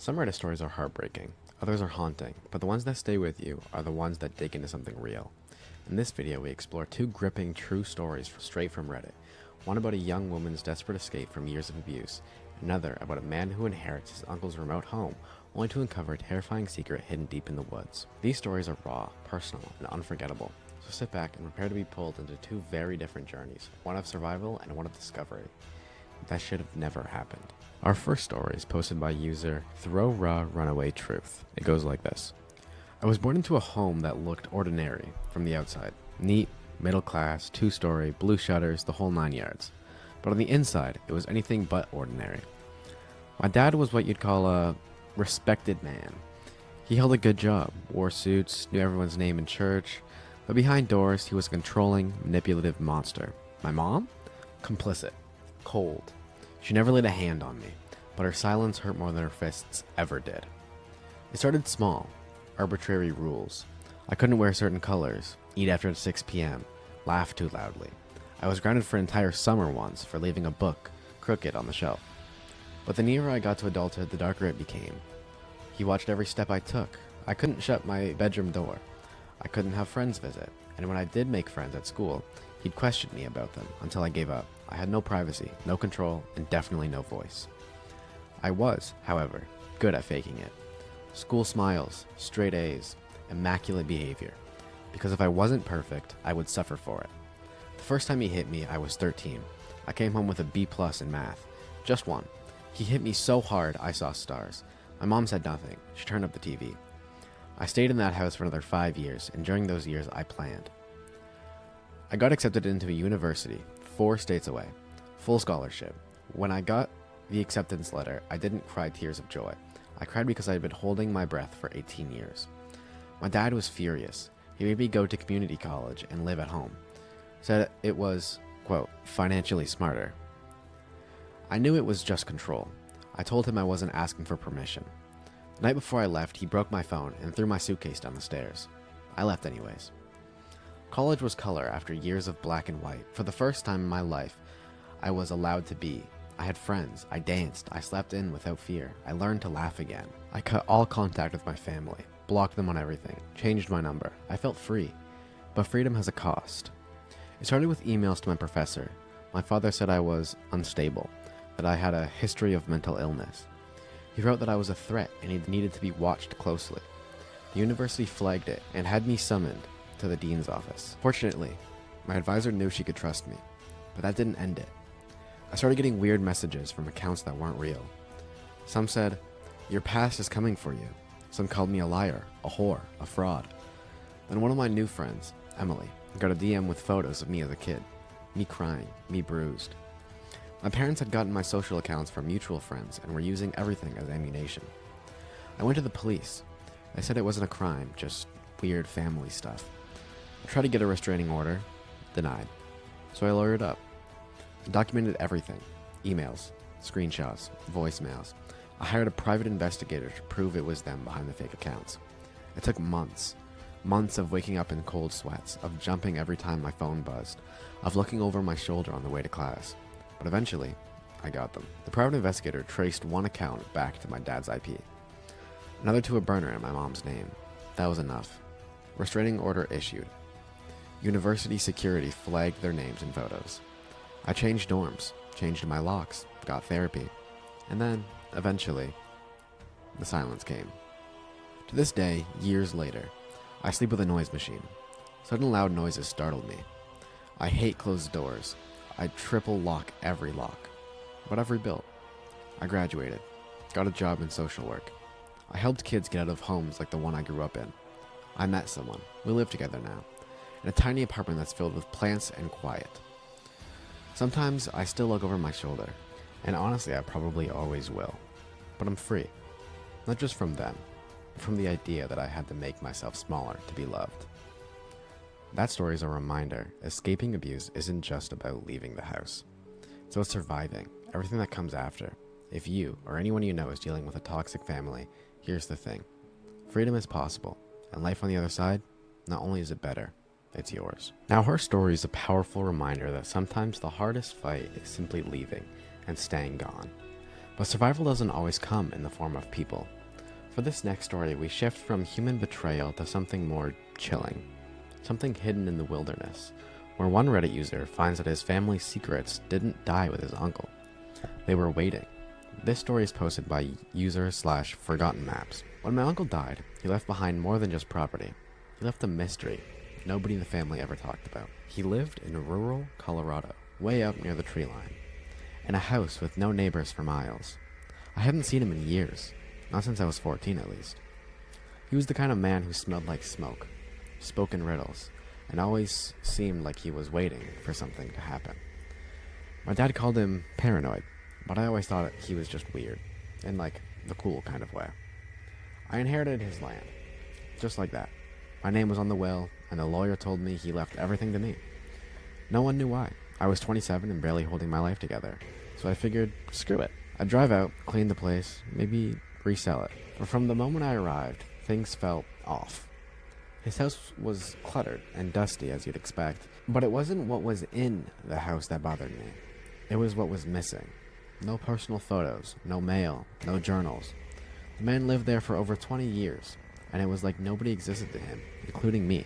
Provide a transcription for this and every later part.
Some Reddit stories are heartbreaking, others are haunting, but the ones that stay with you are the ones that dig into something real. In this video, we explore two gripping true stories straight from Reddit. One about a young woman's desperate escape from years of abuse, another about a man who inherits his uncle's remote home, only to uncover a terrifying secret hidden deep in the woods. These stories are raw, personal, and unforgettable, so sit back and prepare to be pulled into two very different journeys, one of survival and one of discovery. That should have never happened. Our first story is posted by user Throw Raw Runaway Truth. It goes like this. I was born into a home that looked ordinary from the outside. Neat, middle class, two-story, blue shutters, the whole 9 yards. But on the inside, it was anything but ordinary. My dad was what you'd call a respected man. He held a good job, wore suits, knew everyone's name in church, but behind doors, he was a controlling, manipulative monster. My mom? Complicit. Cold. She never laid a hand on me, but her silence hurt more than her fists ever did. It started small. Arbitrary rules. I couldn't wear certain colors, eat after 6 p.m., laugh too loudly. I was grounded for an entire summer once for leaving a book crooked on the shelf. But the nearer I got to adulthood, the darker it became. He watched every step I took. I couldn't shut my bedroom door. I couldn't have friends visit, and when I did make friends at school, he'd question me about them until I gave up. I had no privacy, no control, and definitely no voice. I was, however, good at faking it. School smiles, straight A's, immaculate behavior. Because if I wasn't perfect, I would suffer for it. The first time he hit me, I was 13. I came home with a B+ in math. Just one. He hit me so hard, I saw stars. My mom said nothing. She turned up the TV. I stayed in that house for another 5 years, and during those years, I planned. I got accepted into a university, 4 states away. Full scholarship. When I got the acceptance letter, I didn't cry tears of joy. I cried because I had been holding my breath for 18 years. My dad was furious. He made me go to community college and live at home. Said it was, quote, financially smarter. I knew it was just control. I told him I wasn't asking for permission. The night before I left, he broke my phone and threw my suitcase down the stairs. I left anyways. College was color after years of black and white. For the first time in my life, I was allowed to be. I had friends, I danced, I slept in without fear. I learned to laugh again. I cut all contact with my family, blocked them on everything, changed my number. I felt free, but freedom has a cost. It started with emails to my professor. My father said I was unstable, that I had a history of mental illness. He wrote that I was a threat and he needed to be watched closely. The university flagged it and had me summoned to the dean's office. Fortunately, my advisor knew she could trust me, but that didn't end it. I started getting weird messages from accounts that weren't real. Some said, your past is coming for you. Some called me a liar, a whore, a fraud. Then one of my new friends, Emily, got a DM with photos of me as a kid. Me crying, me bruised. My parents had gotten my social accounts from mutual friends and were using everything as ammunition. I went to the police. They said it wasn't a crime, just weird family stuff. I tried to get a restraining order, denied. So I lawyered up. I documented everything. Emails, screenshots, voicemails. I hired a private investigator to prove it was them behind the fake accounts. It took months. Months of waking up in cold sweats, of jumping every time my phone buzzed, of looking over my shoulder on the way to class. But eventually, I got them. The private investigator traced one account back to my dad's IP. Another to a burner in my mom's name. That was enough. Restraining order issued. University security flagged their names and photos. I changed dorms, changed my locks, got therapy, and then, eventually, the silence came. To this day, years later, I sleep with a noise machine. Sudden loud noises startled me. I hate closed doors. I triple lock every lock. But I've rebuilt. I graduated, got a job in social work. I helped kids get out of homes like the one I grew up in. I met someone. We live together now, in a tiny apartment that's filled with plants and quiet. Sometimes I still look over my shoulder, and honestly I probably always will. But I'm free. Not just from them, but from the idea that I had to make myself smaller to be loved. That story is a reminder, escaping abuse isn't just about leaving the house. It's about surviving, everything that comes after. If you, or anyone you know, is dealing with a toxic family, here's the thing. Freedom is possible, and life on the other side, not only is it better, it's yours. Now her story is a powerful reminder that sometimes the hardest fight is simply leaving and staying gone. But survival doesn't always come in the form of people. For this next story, we shift from human betrayal to something more chilling. Something hidden in the wilderness, where one Reddit user finds that his family's secrets didn't die with his uncle. They were waiting. This story is posted by user/forgotten maps. When my uncle died, he left behind more than just property. He left a mystery nobody in the family ever talked about. He lived in rural Colorado, way up near the tree line, in a house with no neighbors for miles. I hadn't seen him in years, not since I was 14 at least. He was the kind of man who smelled like smoke, spoke in riddles, and always seemed like he was waiting for something to happen. My dad called him paranoid, but I always thought he was just weird, in like the cool kind of way. I inherited his land, just like that. My name was on the will, and the lawyer told me he left everything to me. No one knew why. I was 27 and barely holding my life together, so I figured, screw it. I'd drive out, clean the place, maybe resell it. But from the moment I arrived, things felt off. His house was cluttered and dusty, as you'd expect, but it wasn't what was in the house that bothered me. It was what was missing. No personal photos, no mail, no journals. The man lived there for over 20 years, and it was like nobody existed to him, including me.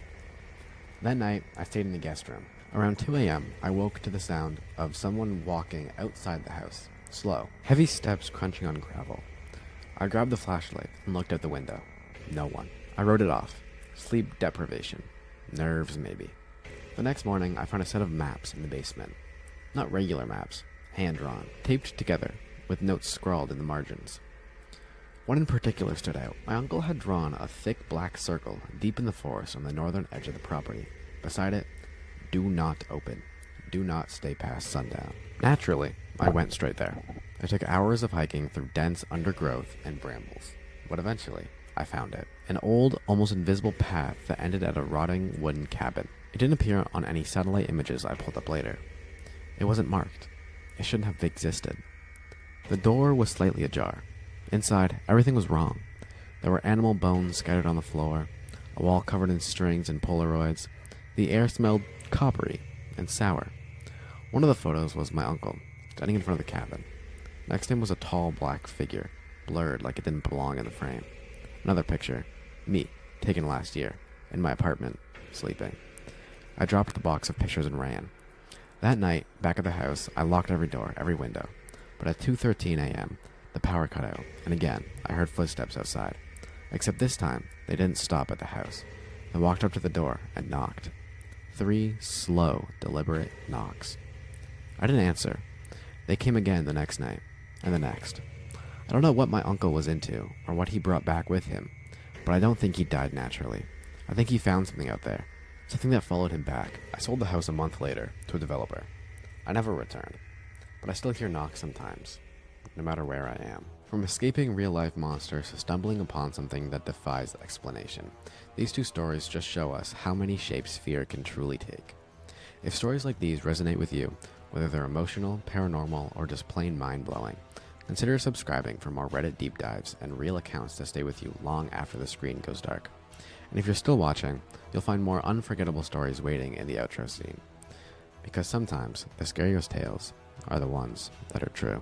That night, I stayed in the guest room. Around 2 a.m., I woke to the sound of someone walking outside the house, slow, heavy steps crunching on gravel. I grabbed the flashlight and looked out the window. No one. I wrote it off. Sleep deprivation. Nerves, maybe. The next morning, I found a set of maps in the basement. Not regular maps, hand-drawn, taped together, with notes scrawled in the margins. One in particular stood out. My uncle had drawn a thick black circle deep in the forest on the northern edge of the property. Beside it, do not open. Do not stay past sundown. Naturally, I went straight there. I took hours of hiking through dense undergrowth and brambles. But eventually, I found it. An old, almost invisible path that ended at a rotting wooden cabin. It didn't appear on any satellite images I pulled up later. It wasn't marked. It shouldn't have existed. The door was slightly ajar. Inside, everything was wrong. There were animal bones scattered on the floor, a wall covered in strings and Polaroids. The air smelled coppery and sour. One of the photos was my uncle, standing in front of the cabin. Next to him was a tall black figure, blurred like it didn't belong in the frame. Another picture, me, taken last year, in my apartment, sleeping. I dropped the box of pictures and ran. That night, back at the house, I locked every door, every window. But at 2:13 a.m., the power cut out, and again, I heard footsteps outside. Except this time, they didn't stop at the house. They walked up to the door and knocked. 3 slow, deliberate knocks. I didn't answer. They came again the next night, and the next. I don't know what my uncle was into, or what he brought back with him, but I don't think he died naturally. I think he found something out there, something that followed him back. I sold the house a month later to a developer. I never returned, but I still hear knocks sometimes, no matter where I am. From escaping real-life monsters to stumbling upon something that defies explanation, these two stories just show us how many shapes fear can truly take. If stories like these resonate with you, whether they're emotional, paranormal, or just plain mind-blowing, consider subscribing for more Reddit deep dives and real accounts to stay with you long after the screen goes dark. And if you're still watching, you'll find more unforgettable stories waiting in the outro scene. Because sometimes the scariest tales are the ones that are true.